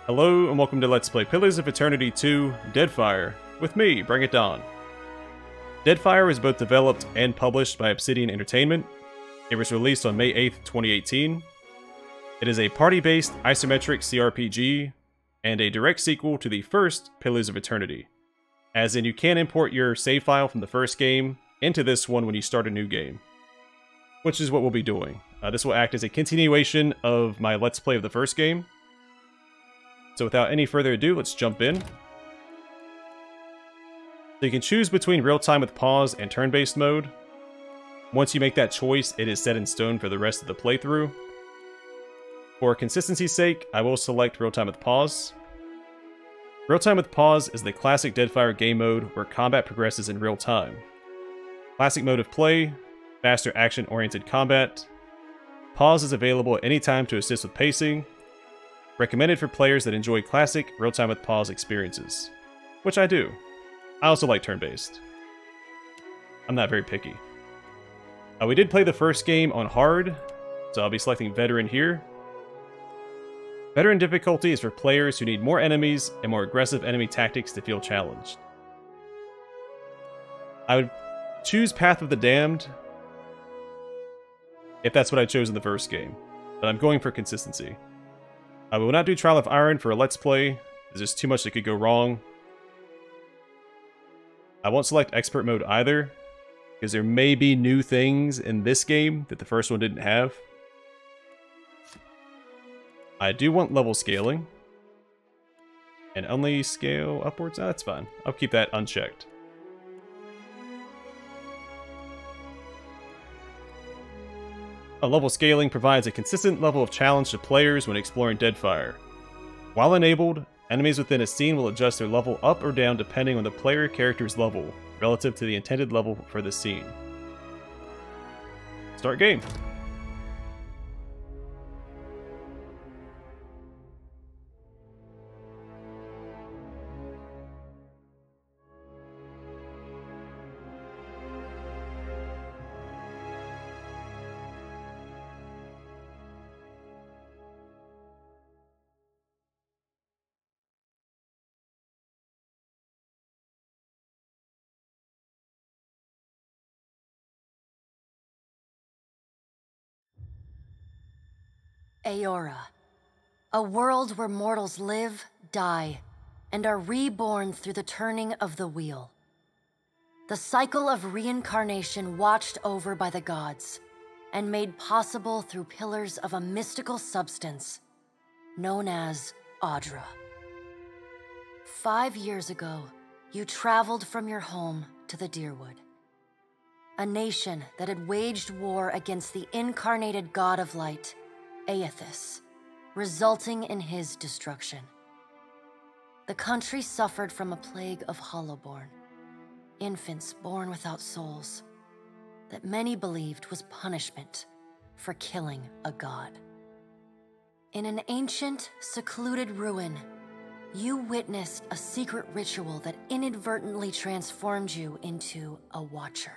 Hello and welcome to Let's Play Pillars of Eternity 2 Deadfire, with me, Bring It On. Deadfire was both developed and published by Obsidian Entertainment. It was released on May 8th, 2018. It is a party-based isometric CRPG, and a direct sequel to the first Pillars of Eternity. As in, you can import your save file from the first game into this one when you start a new game, which is what we'll be doing. This will act as a continuation of my Let's Play of the first game. So without any further ado, let's jump in. So you can choose between real-time with pause and turn-based mode. Once you make that choice, it is set in stone for the rest of the playthrough. For consistency's sake, I will select real-time with pause. Real-time with pause is the classic Deadfire game mode where combat progresses in real time. Classic mode of play, faster action-oriented combat. Pause is available at any time to assist with pacing. Recommended for players that enjoy classic real-time with pause experiences, which I do. I also like turn-based. I'm not very picky. We did play the first game on hard, so I'll be selecting veteran here. Veteran difficulty is for players who need more enemies and more aggressive enemy tactics to feel challenged. I would choose Path of the Damned if that's what I chose in the first game, but I'm going for consistency. I will not do Trial of Iron for a Let's Play. There's just too much that could go wrong. I won't select Expert Mode either, because there may be new things in this game that the first one didn't have. I do want level scaling. And only scale upwards? That's fine. I'll keep that unchecked. Level scaling provides a consistent level of challenge to players when exploring Deadfire. While enabled, enemies within a scene will adjust their level up or down depending on the player character's level, relative to the intended level for the scene. Start game. Aora, a world where mortals live, die, and are reborn through the turning of the wheel. The cycle of reincarnation watched over by the gods, and made possible through pillars of a mystical substance known as Audra. 5 years ago, you traveled from your home to the Deerwood, a nation that had waged war against the incarnated god of light, Aethys, resulting in his destruction. The country suffered from a plague of hollowborn, infants born without souls, that many believed was punishment for killing a god. In an ancient, secluded ruin, you witnessed a secret ritual that inadvertently transformed you into a watcher,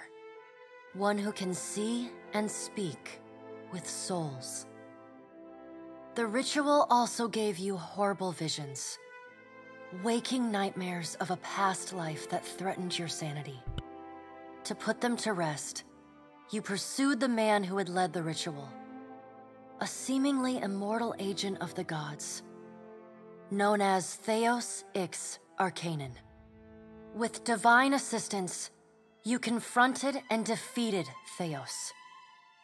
one who can see and speak with souls. The ritual also gave you horrible visions, waking nightmares of a past life that threatened your sanity. To put them to rest, you pursued the man who had led the ritual, a seemingly immortal agent of the gods, known as Theos X Arcane. With divine assistance, you confronted and defeated Theos,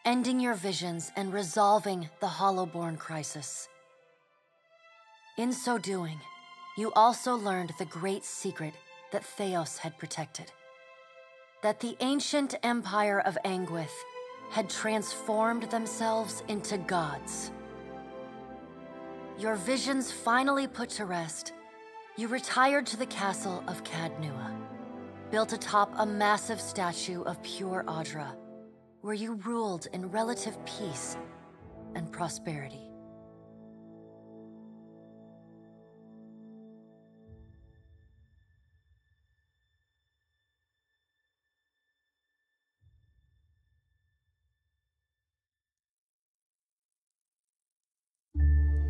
ending your visions and resolving the Hollowborn crisis. In so doing, you also learned the great secret that Theos had protected, that the ancient empire of Anguith had transformed themselves into gods. Your visions finally put to rest, you retired to the castle of Cadnua, built atop a massive statue of pure Audra, where you ruled in relative peace and prosperity.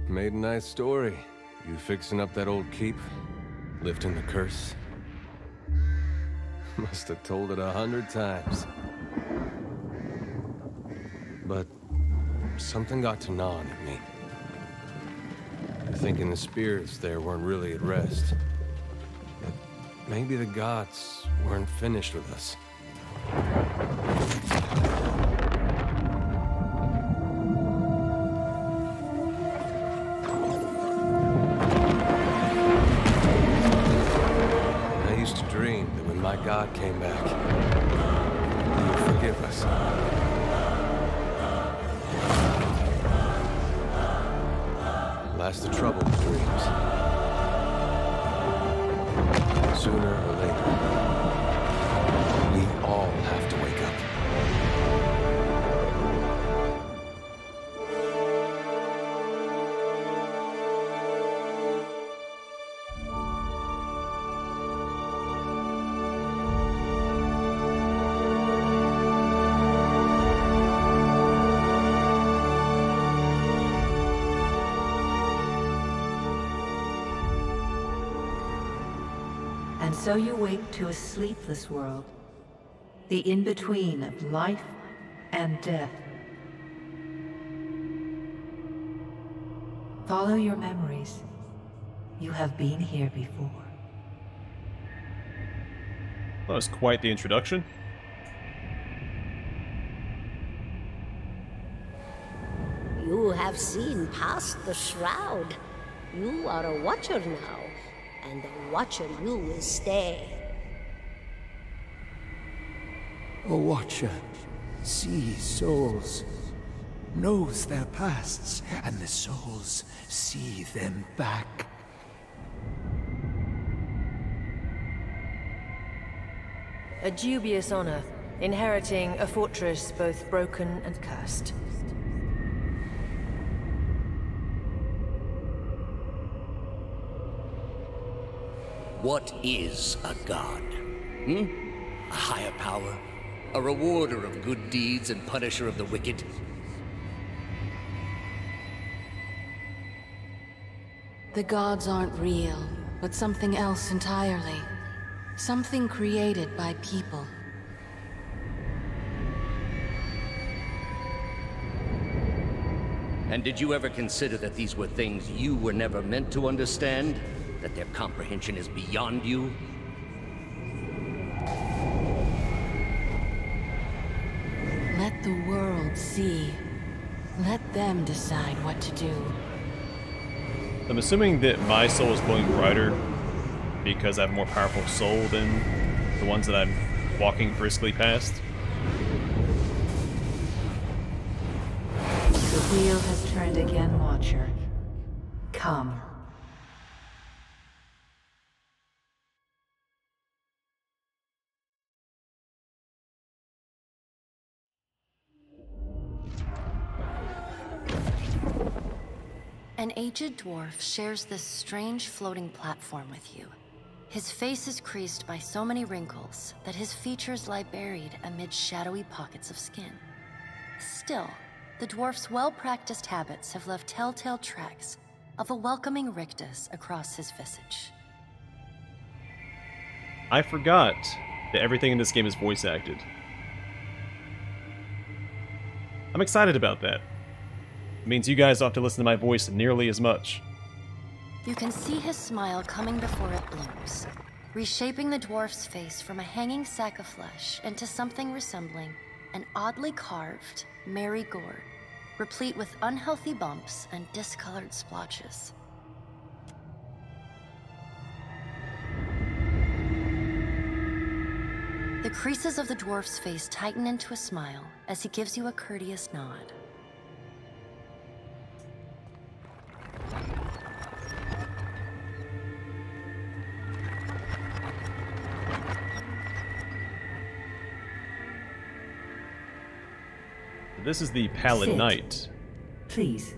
Made a nice story. You fixing up that old keep? Lifting the curse? Must have told it 100 times. But something got to gnawing at me. Thinking the spirits there weren't really at rest. That maybe the gods weren't finished with us. I used to dream that when my god came back, he would forgive us. Last the trouble with dreams. Sooner or later, we all have to wake up. And so you wake to a sleepless world, the in-between of life and death. Follow your memories. You have been here before. That was quite the introduction. You have seen past the shroud. You are a watcher now, and a watcher you will stay. A watcher sees souls, knows their pasts, and the souls see them back. A dubious honor, inheriting a fortress both broken and cursed. What is a god? A higher power? A rewarder of good deeds and punisher of the wicked? The gods aren't real, but something else entirely. Something created by people. And did you ever consider that these were things you were never meant to understand? That their comprehension is beyond you? Let the world see. Let them decide what to do. I'm assuming that my soul is glowing brighter because I have a more powerful soul than the ones that I'm walking briskly past. The wheel has turned again, Watcher. Come. An aged dwarf shares this strange floating platform with you. His face is creased by so many wrinkles that his features lie buried amid shadowy pockets of skin. Still, the dwarf's well-practiced habits have left telltale tracks of a welcoming rictus across his visage. I forgot that everything in this game is voice acted. I'm excited about that. It means you guys don't have to listen to my voice nearly as much. You can see his smile coming before it blooms, reshaping the dwarf's face from a hanging sack of flesh into something resembling an oddly carved, merry gourd, replete with unhealthy bumps and discolored splotches. The creases of the dwarf's face tighten into a smile as he gives you a courteous nod. This is the Pallid Sit. Knight, Please.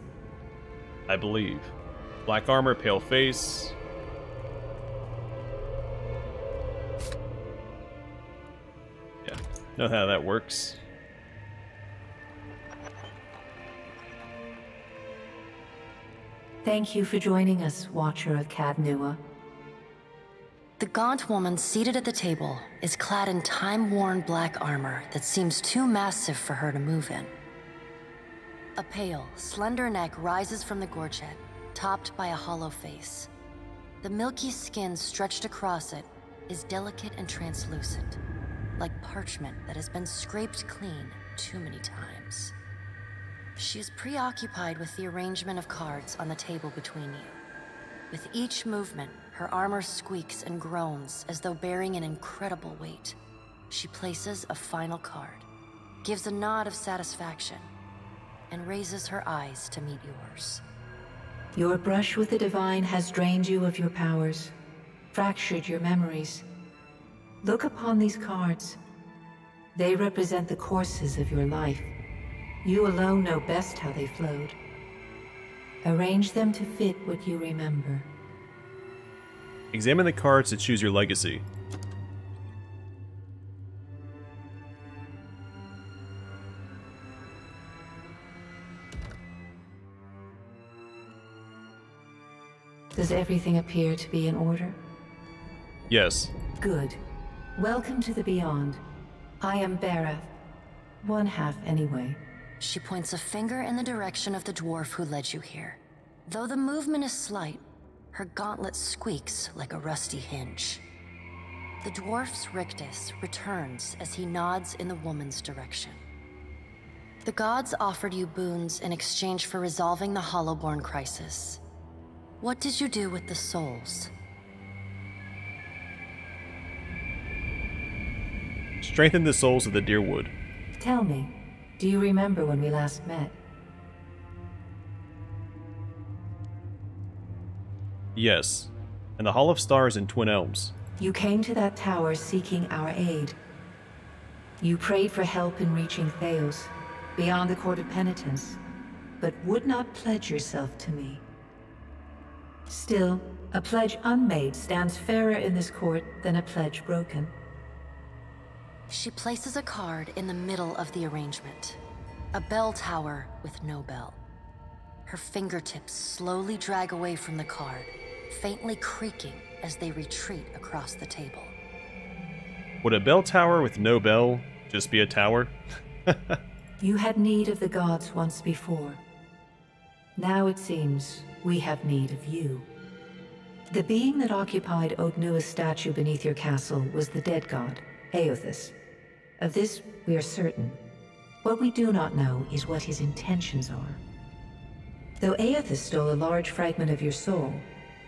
I believe. Black armor, pale face. Yeah, know how that works. Thank you for joining us, Watcher of Cadnua. The gaunt woman seated at the table is clad in time-worn black armor that seems too massive for her to move in. A pale, slender neck rises from the gorget, topped by a hollow face. The milky skin stretched across it is delicate and translucent, like parchment that has been scraped clean too many times. She is preoccupied with the arrangement of cards on the table between you. With each movement, her armor squeaks and groans as though bearing an incredible weight. She places a final card, gives a nod of satisfaction, and raises her eyes to meet yours. Your brush with the divine has drained you of your powers, fractured your memories. Look upon these cards. They represent the courses of your life. You alone know best how they flowed. Arrange them to fit what you remember. Examine the cards to choose your legacy. Does everything appear to be in order? Yes. Good. Welcome to the Beyond. I am Berath. One half, anyway. She points a finger in the direction of the dwarf who led you here. Though the movement is slight, her gauntlet squeaks like a rusty hinge. The dwarf's rictus returns as he nods in the woman's direction. The gods offered you boons in exchange for resolving the Hollowborn crisis. What did you do with the souls? Strengthen the souls of the Deerwood. Tell me, do you remember when we last met? Yes. In the Hall of Stars in Twin Elms. You came to that tower seeking our aid. You prayed for help in reaching Theos, beyond the Court of Penitence, but would not pledge yourself to me. Still, a pledge unmade stands fairer in this court than a pledge broken. She places a card in the middle of the arrangement. A bell tower with no bell. Her fingertips slowly drag away from the card, faintly creaking as they retreat across the table. Would a bell tower with no bell just be a tower? You had need of the gods once before. Now it seems we have need of you. The being that occupied Odnua's statue beneath your castle was the dead god, Aothus. Of this we are certain. What we do not know is what his intentions are. Though Aothus stole a large fragment of your soul,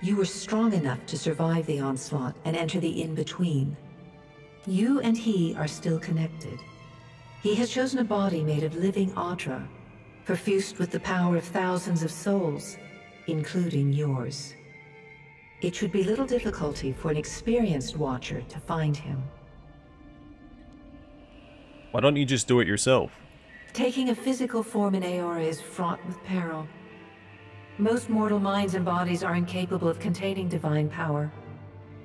you were strong enough to survive the onslaught and enter the in-between. You and he are still connected. He has chosen a body made of living Audra, perfused with the power of thousands of souls, including yours. It should be little difficulty for an experienced watcher to find him. Why don't you just do it yourself? Taking a physical form in Aora is fraught with peril. Most mortal minds and bodies are incapable of containing divine power.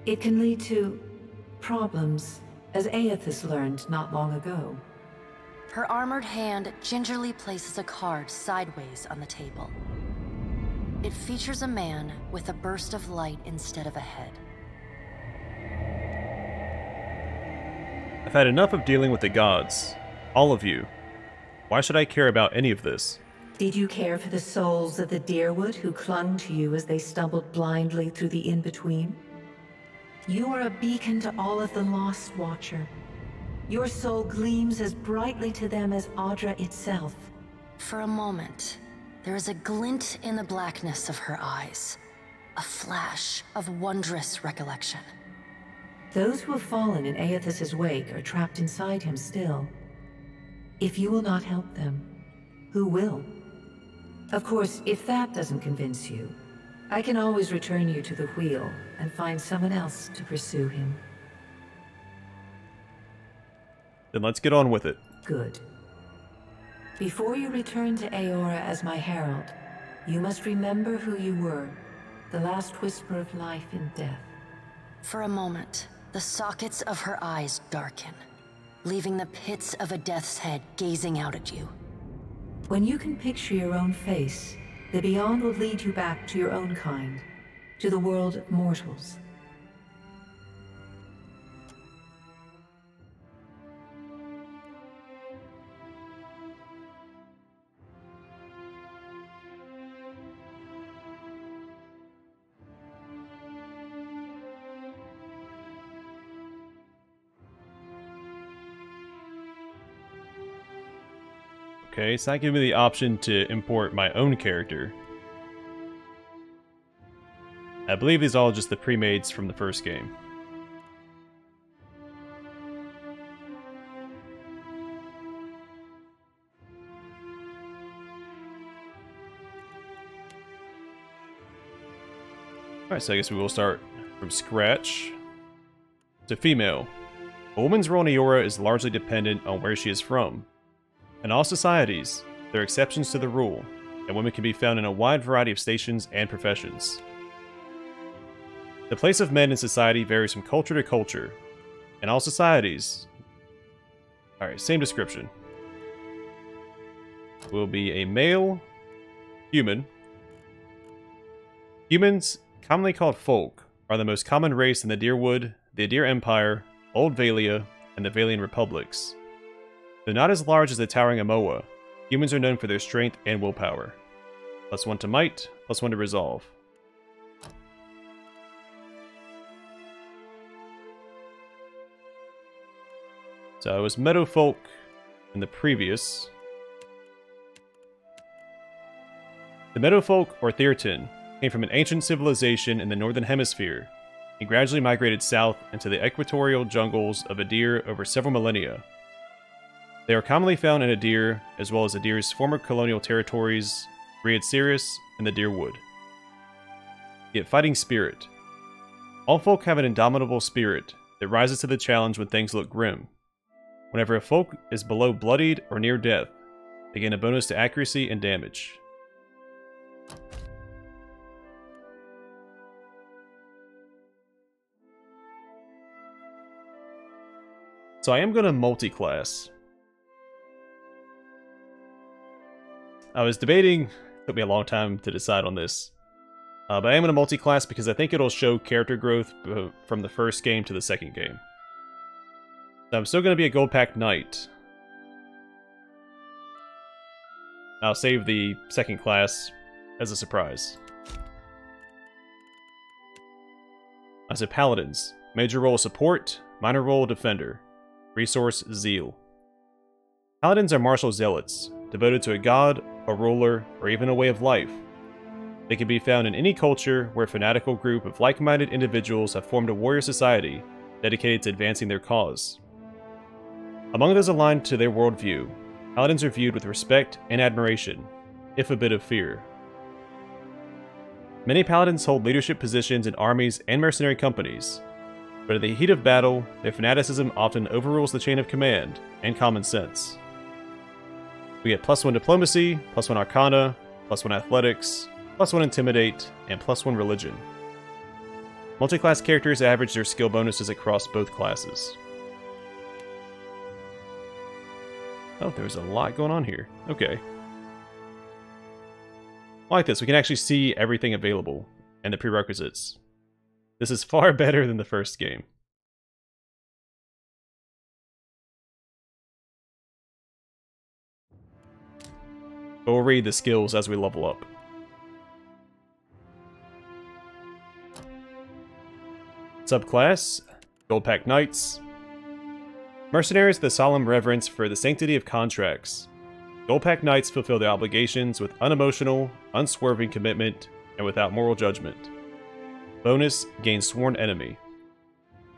It can lead to problems, as Aothus learned not long ago. Her armored hand gingerly places a card sideways on the table. It features a man with a burst of light instead of a head. I've had enough of dealing with the gods. All of you. Why should I care about any of this? Did you care for the souls of the Deerwood who clung to you as they stumbled blindly through the in-between? You are a beacon to all of the lost, Watcher. Your soul gleams as brightly to them as Audra itself. For a moment, there is a glint in the blackness of her eyes. A flash of wondrous recollection. Those who have fallen in Aothus's wake are trapped inside him still. If you will not help them, who will? Of course, if that doesn't convince you, I can always return you to the wheel and find someone else to pursue him. Then let's get on with it. Good. Before you return to Aora as my herald, you must remember who you were, the last whisper of life in death. For a moment, the sockets of her eyes darken, leaving the pits of a death's head gazing out at you. When you can picture your own face, The Beyond will lead you back to your own kind, to the world of mortals. Okay, it's not giving me the option to import my own character. I believe these are all just the pre-mades from the first game. Alright, so I guess we will start from scratch. To female. A woman's role in Eora is largely dependent on where she is from. In all societies, there are exceptions to the rule, and women can be found in a wide variety of stations and professions. The place of men in society varies from culture to culture. In all societies... Alright, same description. Will be a male human. Humans, commonly called folk, are the most common race in the Dyrwood, the Adir Empire, Old Valia, and the Valian Republics. Though not as large as the towering Amoa, humans are known for their strength and willpower. +1 to might, +1 to resolve. So I was Meadowfolk in the previous. The Meadowfolk, or Theurton, came from an ancient civilization in the Northern Hemisphere and gradually migrated south into the equatorial jungles of Adir over several millennia. They are commonly found in Adir, as well as Adir's former colonial territories, Riad Sirius, and the Dyrwood. Yet fighting spirit. All folk have an indomitable spirit that rises to the challenge when things look grim. Whenever a folk is below bloodied or near death, they gain a bonus to accuracy and damage. So I am going to multi-class. I was debating, it took me a long time to decide on this, but I am going to multi-class because I think it'll show character growth from the first game to the second game. So I'm still going to be a Gold Pack Knight. I'll save the second class as a surprise. As a Paladins, major role support, minor role defender, resource zeal. Paladins are martial zealots, devoted to a god, a ruler, or even a way of life. They can be found in any culture where a fanatical group of like-minded individuals have formed a warrior society dedicated to advancing their cause. Among those aligned to their worldview, Paladins are viewed with respect and admiration, if a bit of fear. Many Paladins hold leadership positions in armies and mercenary companies, but in the heat of battle, their fanaticism often overrules the chain of command and common sense. We get +1 diplomacy, +1 arcana, +1 athletics, +1 intimidate, and +1 religion. Multi-class characters average their skill bonuses across both classes. Oh, there's a lot going on here. Okay. I like this, we can actually see everything available, and the prerequisites. This is far better than the first game. But we'll read the skills as we level up. Subclass, Gold Pack Knights. Mercenaries with a solemn reverence for the sanctity of contracts. Gold Pack Knights fulfill their obligations with unemotional, unswerving commitment, and without moral judgment. Bonus, gain Sworn Enemy.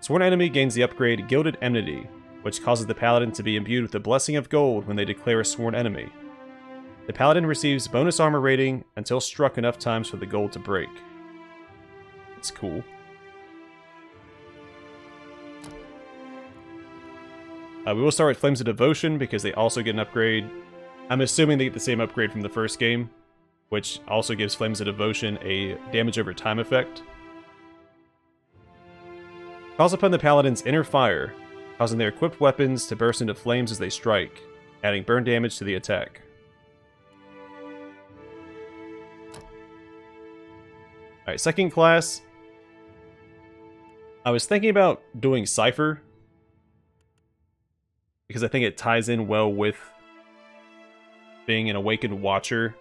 Sworn Enemy gains the upgrade Gilded Enmity, which causes the Paladin to be imbued with the Blessing of Gold when they declare a Sworn Enemy. The Paladin receives bonus armor rating until struck enough times for the gold to break. That's cool. We will start with Flames of Devotion because they also get an upgrade. I'm assuming they get the same upgrade from the first game, which also gives Flames of Devotion a damage over time effect. Calls upon the Paladin's inner fire, causing their equipped weapons to burst into flames as they strike, adding burn damage to the attack. Alright, second class. I was thinking about doing Cypher, because I think it ties in well with being an awakened watcher.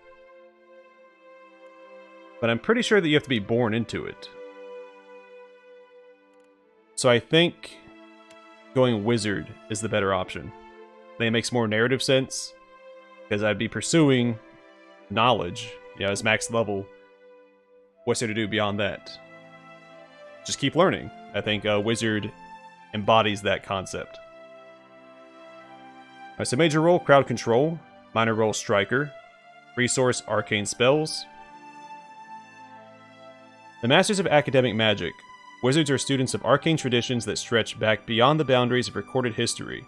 But I'm pretty sure that you have to be born into it. So I think going Wizard is the better option. I think it makes more narrative sense, because I'd be pursuing knowledge, as max level. What's there to do beyond that? Just keep learning. I think Wizard embodies that concept. Alright, so major role, crowd control. Minor role, striker. Resource, arcane spells. The Masters of Academic Magic. Wizards are students of arcane traditions that stretch back beyond the boundaries of recorded history.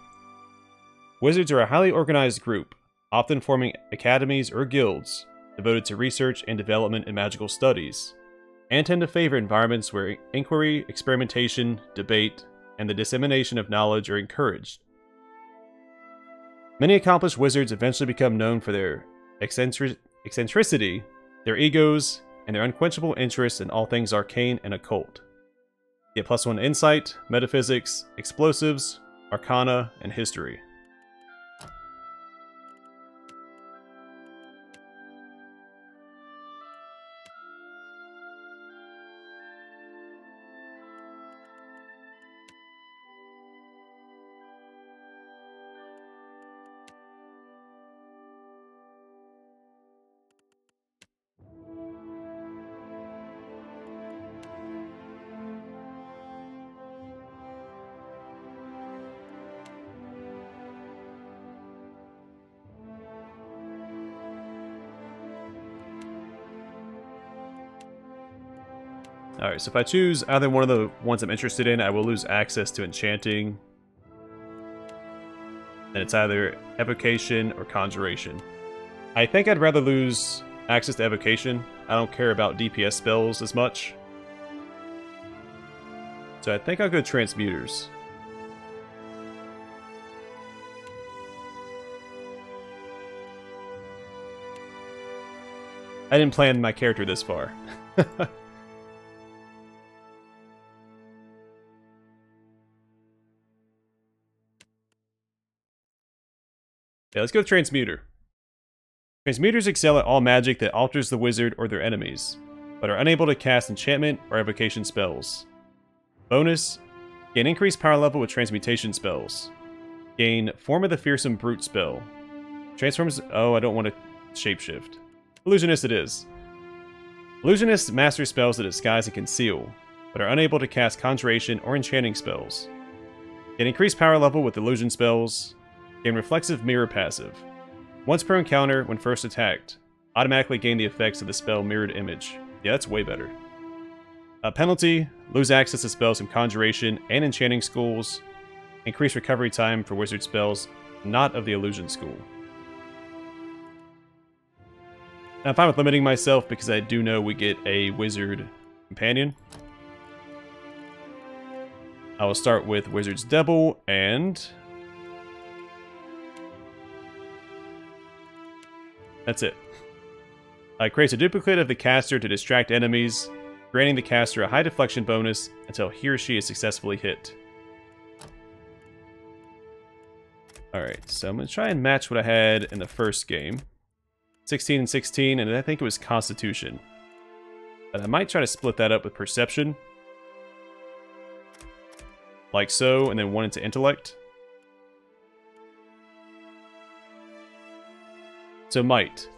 Wizards are a highly organized group, often forming academies or guilds, devoted to research and development in magical studies, and tend to favor environments where inquiry, experimentation, debate, and the dissemination of knowledge are encouraged. Many accomplished wizards eventually become known for their eccentricity, their egos, and their unquenchable interest in all things arcane and occult. Get +1 insight, metaphysics, explosives, arcana, and history. Alright, so if I choose either one of the ones I'm interested in, I will lose access to enchanting. And it's either evocation or conjuration. I think I'd rather lose access to evocation. I don't care about DPS spells as much. So I think I'll go transmuters. I didn't plan my character this far. Yeah, let's go Transmuter. Transmuters excel at all magic that alters the wizard or their enemies, but are unable to cast enchantment or evocation spells. Bonus, gain increased power level with transmutation spells. Gain Form of the Fearsome Brute spell. Transforms... Oh, I don't want to shapeshift. Illusionist it is. Illusionists master spells that disguise and conceal, but are unable to cast conjuration or enchanting spells. Gain increased power level with illusion spells. Gain Reflexive Mirror passive. Once per encounter, when first attacked, automatically gain the effects of the spell Mirrored Image. Yeah, that's way better. Penalty, lose access to spells from Conjuration and Enchanting schools. Increase recovery time for wizard spells not of the Illusion school. I'm fine with limiting myself because I do know we get a wizard companion. I will start with Wizard's Devil and... that's it. Creates a duplicate of the caster to distract enemies, granting the caster a high deflection bonus until he or she is successfully hit. Alright, so I'm going to try and match what I had in the first game. 16 and 16, and I think it was Constitution. But I might try to split that up with Perception. Like so, and then 1 into Intellect. So Might.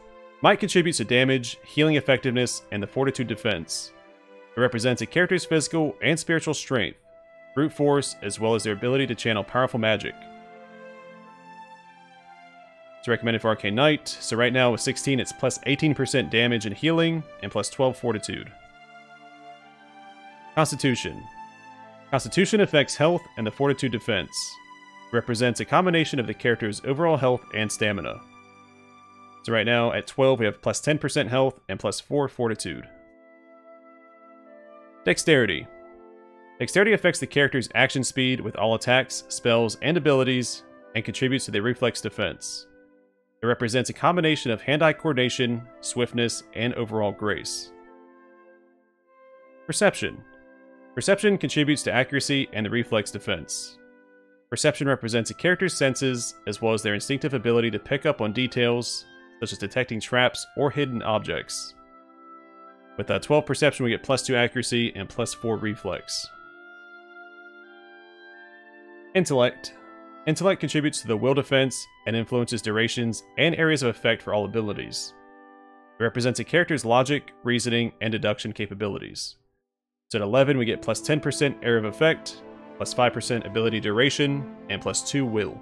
Might contributes to damage, healing effectiveness, and the Fortitude defense. It represents a character's physical and spiritual strength, brute force, as well as their ability to channel powerful magic. It's recommended for Arcane Knight, so right now with 16 it's plus 18% damage and healing, and plus 12 Fortitude. Constitution. Constitution affects health and the Fortitude defense. It represents a combination of the character's overall health and stamina. So right now, at 12, we have plus 10% health and plus 4 Fortitude. Dexterity. Dexterity affects the character's action speed with all attacks, spells, and abilities, and contributes to their reflex defense. It represents a combination of hand-eye coordination, swiftness, and overall grace. Perception. Perception contributes to accuracy and the reflex defense. Perception represents a character's senses, as well as their instinctive ability to pick up on details, such as detecting traps or hidden objects. With 12 perception, we get +2 accuracy and +4 reflex. Intellect. Intellect contributes to the will defense and influences durations and areas of effect for all abilities. It represents a character's logic, reasoning, and deduction capabilities. So at 11, we get +10% area of effect, +5% ability duration, and +2 will.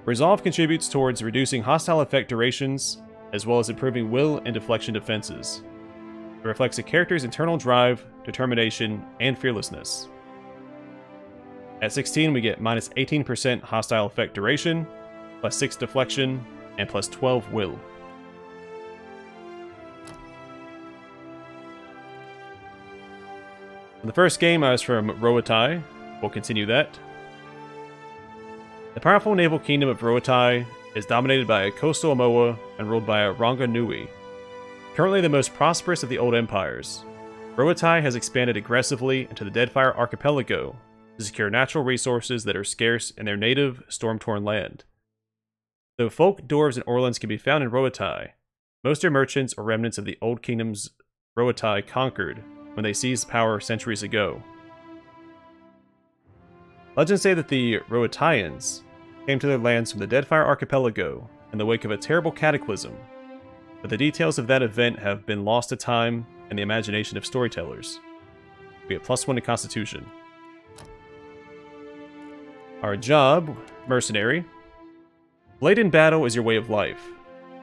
Resolve contributes towards reducing hostile effect durations, as well as improving will and deflection defenses. It reflects a character's internal drive, determination, and fearlessness. At 16, we get -18% hostile effect duration, +6 deflection, and +12 will. In the first game, I was from Roatai. We'll continue that. The powerful naval kingdom of Roatai is dominated by a coastal Amoa and ruled by a Ranga Nui. Currently the most prosperous of the old empires, Roatai has expanded aggressively into the Deadfire archipelago to secure natural resources that are scarce in their native, storm-torn land. Though folk, dwarves, and Orlans can be found in Roatai, most are merchants or remnants of the old kingdoms Roatai conquered when they seized power centuries ago. Legends say that the Roataians came to their lands from the Deadfire archipelago in the wake of a terrible cataclysm, but the details of that event have been lost to time and the imagination of storytellers. We get +1 to Constitution. Our job, Mercenary. Blade in battle is your way of life.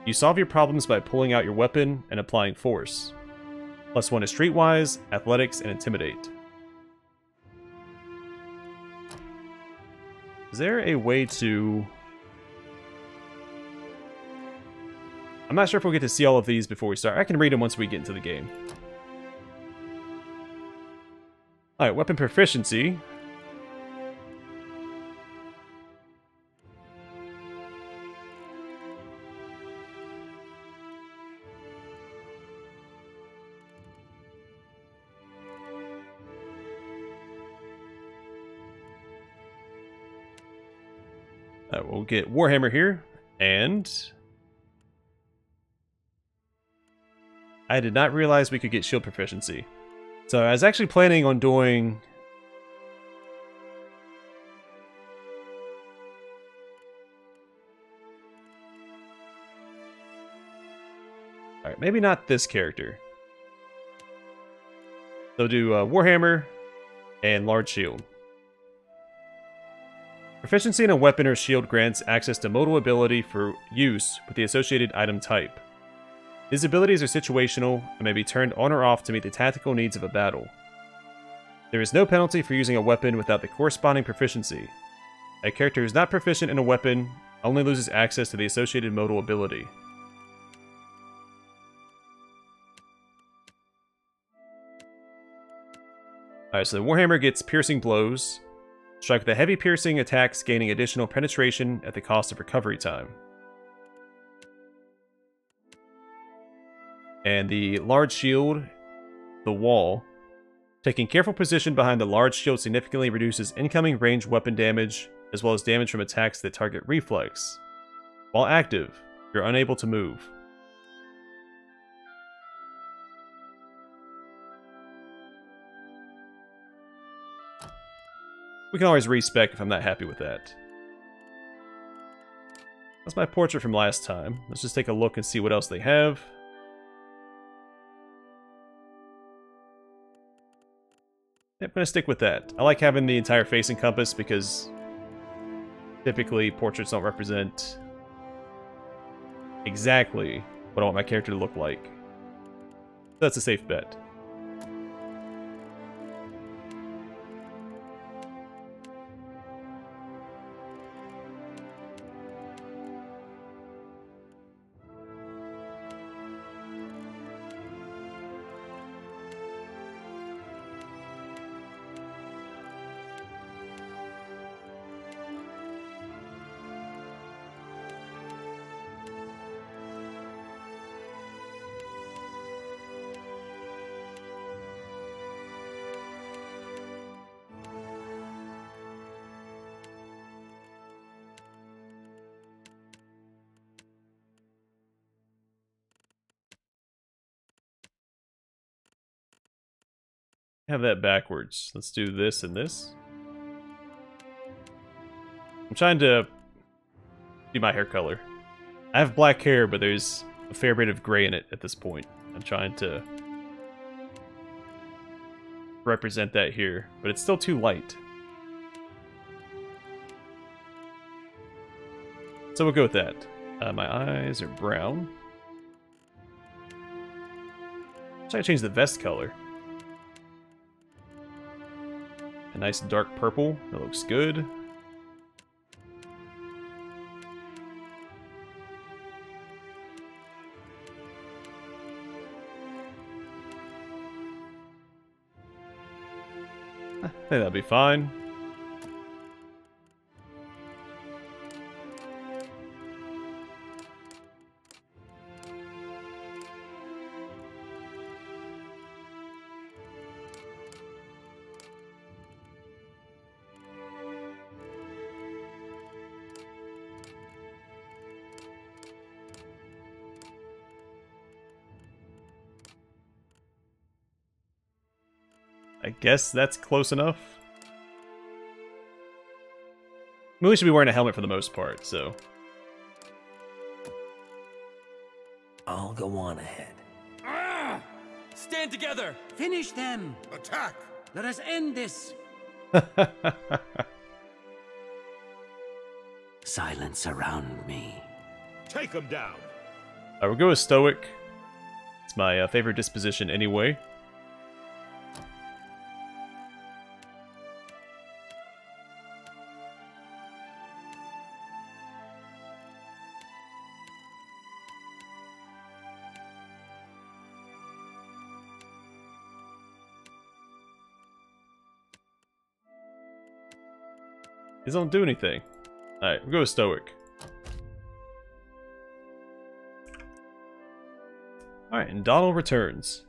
You solve your problems by pulling out your weapon and applying force. +1 to Streetwise, Athletics, and Intimidate. Is there a way to... I'm not sure if we'll get to see all of these before we start. I can read them once we get into the game. Alright, weapon proficiency. We'll get Warhammer here, and I did not realize we could get shield proficiency. So I was actually planning on doing alright, maybe not this character. So do Warhammer and Large Shield. Proficiency in a weapon or shield grants access to modal ability for use with the associated item type. These abilities are situational and may be turned on or off to meet the tactical needs of a battle. There is no penalty for using a weapon without the corresponding proficiency. A character who is not proficient in a weapon only loses access to the associated modal ability. Alright, so the Warhammer gets Piercing Blows. Strike with the heavy piercing attacks, gaining additional penetration at the cost of recovery time. And the Large Shield, the Wall. Taking careful position behind the large shield significantly reduces incoming ranged weapon damage, as well as damage from attacks that target reflex. While active, you're unable to move. We can always respec if I'm not happy with that. That's my portrait from last time. Let's just take a look and see what else they have. Yep, I'm going to stick with that. I like having the entire face encompassed because typically portraits don't represent exactly what I want my character to look like. That's a safe bet. Have that backwards. Let's do this and this. I'm trying to do my hair color. I have black hair, but there's a fair bit of gray in it at this point. I'm trying to represent that here, but it's still too light. So we'll go with that. My eyes are brown. Try to change the vest color. A nice dark purple. That looks good. I think that'll be fine. I guess that's close enough. I mean, we should be wearing a helmet for the most part, so. I'll go on ahead. Stand together! Finish them! Attack! Let us end this! Silence around me. Take him down! I will go with Stoic. It's my favorite disposition anyway. These don't do anything. Alright, we'll go with Stoic. Alright, and Donald returns.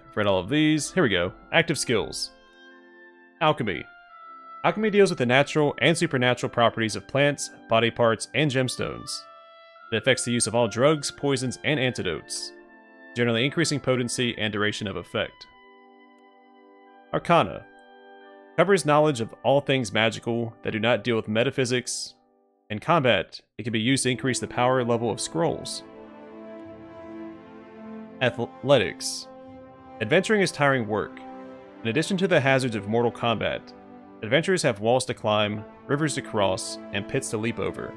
I've read all of these. Here we go. Active skills. Alchemy. Alchemy deals with the natural and supernatural properties of plants, body parts, and gemstones. It affects the use of all drugs, poisons, and antidotes, generally increasing potency and duration of effect. Arcana. Covers knowledge of all things magical that do not deal with metaphysics. In combat, it can be used to increase the power level of scrolls. Athletics. Adventuring is tiring work. In addition to the hazards of mortal combat, adventurers have walls to climb, rivers to cross, and pits to leap over.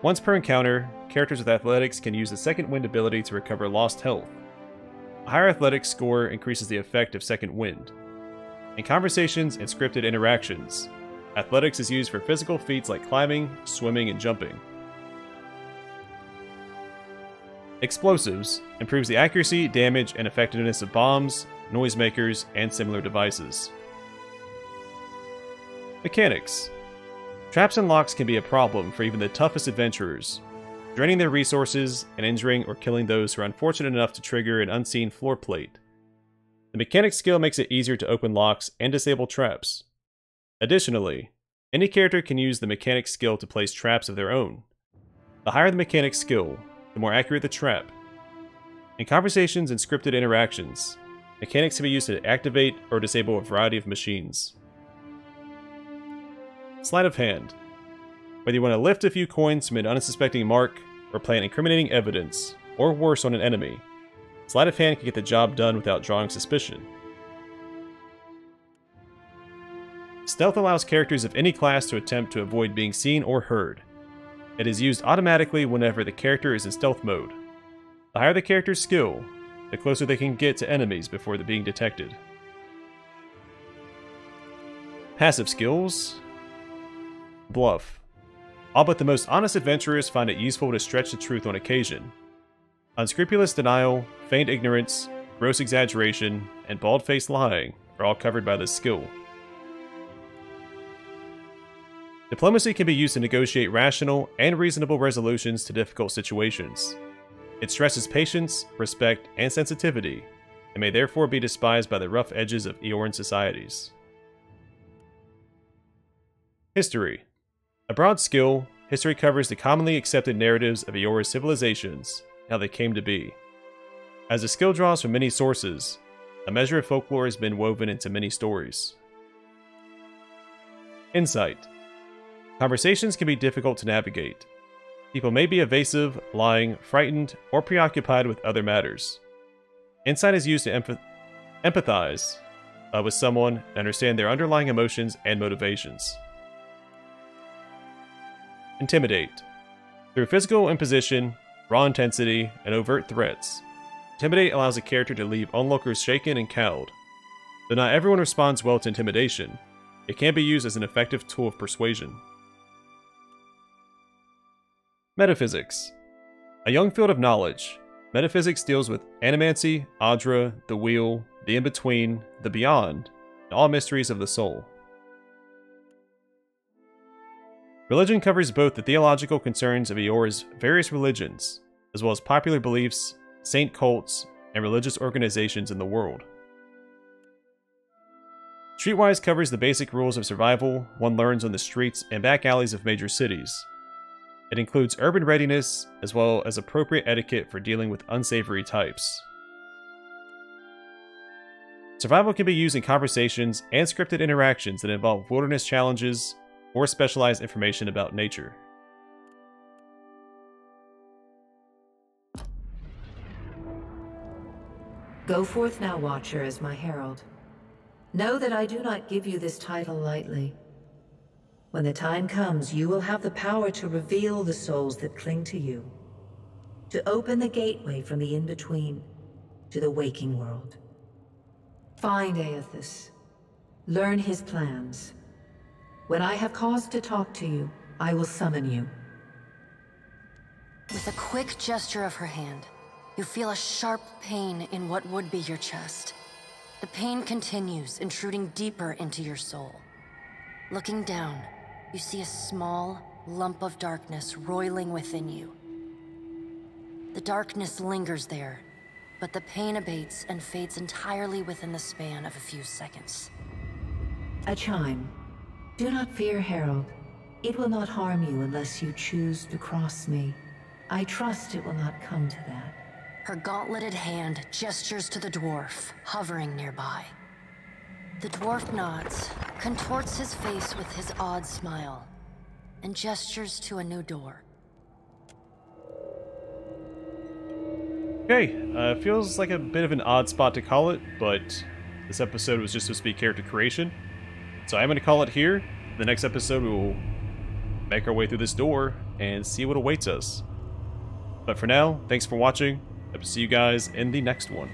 Once per encounter, characters with athletics can use the Second Wind ability to recover lost health. A higher athletics score increases the effect of Second Wind. In conversations and scripted interactions, athletics is used for physical feats like climbing, swimming, and jumping. Explosives improves the accuracy, damage, and effectiveness of bombs, noisemakers, and similar devices. Mechanics. Traps and locks can be a problem for even the toughest adventurers, draining their resources and injuring or killing those who are unfortunate enough to trigger an unseen floor plate. The mechanics skill makes it easier to open locks and disable traps. Additionally, any character can use the mechanics skill to place traps of their own. The higher the mechanics skill, the more accurate the trap. In conversations and scripted interactions, mechanics can be used to activate or disable a variety of machines. Sleight of hand. Whether you want to lift a few coins from an unsuspecting mark, or plant incriminating evidence, or worse on an enemy, sleight of hand can get the job done without drawing suspicion. Stealth allows characters of any class to attempt to avoid being seen or heard. It is used automatically whenever the character is in stealth mode. The higher the character's skill, the closer they can get to enemies before they're being detected. Passive skills. Bluff. All but the most honest adventurers find it useful to stretch the truth on occasion. Unscrupulous denial, feigned ignorance, gross exaggeration, and bald-faced lying are all covered by this skill. Diplomacy can be used to negotiate rational and reasonable resolutions to difficult situations. It stresses patience, respect, and sensitivity, and may therefore be despised by the rough edges of Eoran societies. History. A broad skill, history covers the commonly accepted narratives of Eora's civilizations and how they came to be. As the skill draws from many sources, a measure of folklore has been woven into many stories. Insight. Conversations can be difficult to navigate. People may be evasive, lying, frightened, or preoccupied with other matters. Insight is used to empathize with someone and understand their underlying emotions and motivations. Intimidate. Through physical imposition, raw intensity, and overt threats, Intimidate allows a character to leave onlookers shaken and cowed. Though not everyone responds well to intimidation, it can be used as an effective tool of persuasion. Metaphysics. A young field of knowledge, metaphysics deals with animancy, Adra, the wheel, the in-between, the beyond, and all mysteries of the soul. Religion covers both the theological concerns of Eora's various religions, as well as popular beliefs, saint cults, and religious organizations in the world. Streetwise covers the basic rules of survival one learns on the streets and back alleys of major cities. It includes urban readiness, as well as appropriate etiquette for dealing with unsavory types. Survival can be used in conversations and scripted interactions that involve wilderness challenges or specialized information about nature. Go forth now, Watcher, as my herald. Know that I do not give you this title lightly. When the time comes, you will have the power to reveal the souls that cling to you, to open the gateway from the in-between to the waking world. Find Aethys. Learn his plans. When I have cause to talk to you, I will summon you. With a quick gesture of her hand, you feel a sharp pain in what would be your chest. The pain continues, intruding deeper into your soul. Looking down, you see a small lump of darkness roiling within you. The darkness lingers there, but the pain abates and fades entirely within the span of a few seconds. A chime. Do not fear, Herald. It will not harm you unless you choose to cross me. I trust it will not come to that. Her gauntleted hand gestures to the dwarf, hovering nearby. The dwarf nods, contorts his face with his odd smile, and gestures to a new door. Okay, feels like a bit of an odd spot to call it, but this episode was just supposed to be character creation. So I'm going to call it here. The next episode we will make our way through this door and see what awaits us. But for now, thanks for watching. Hope to see you guys in the next one.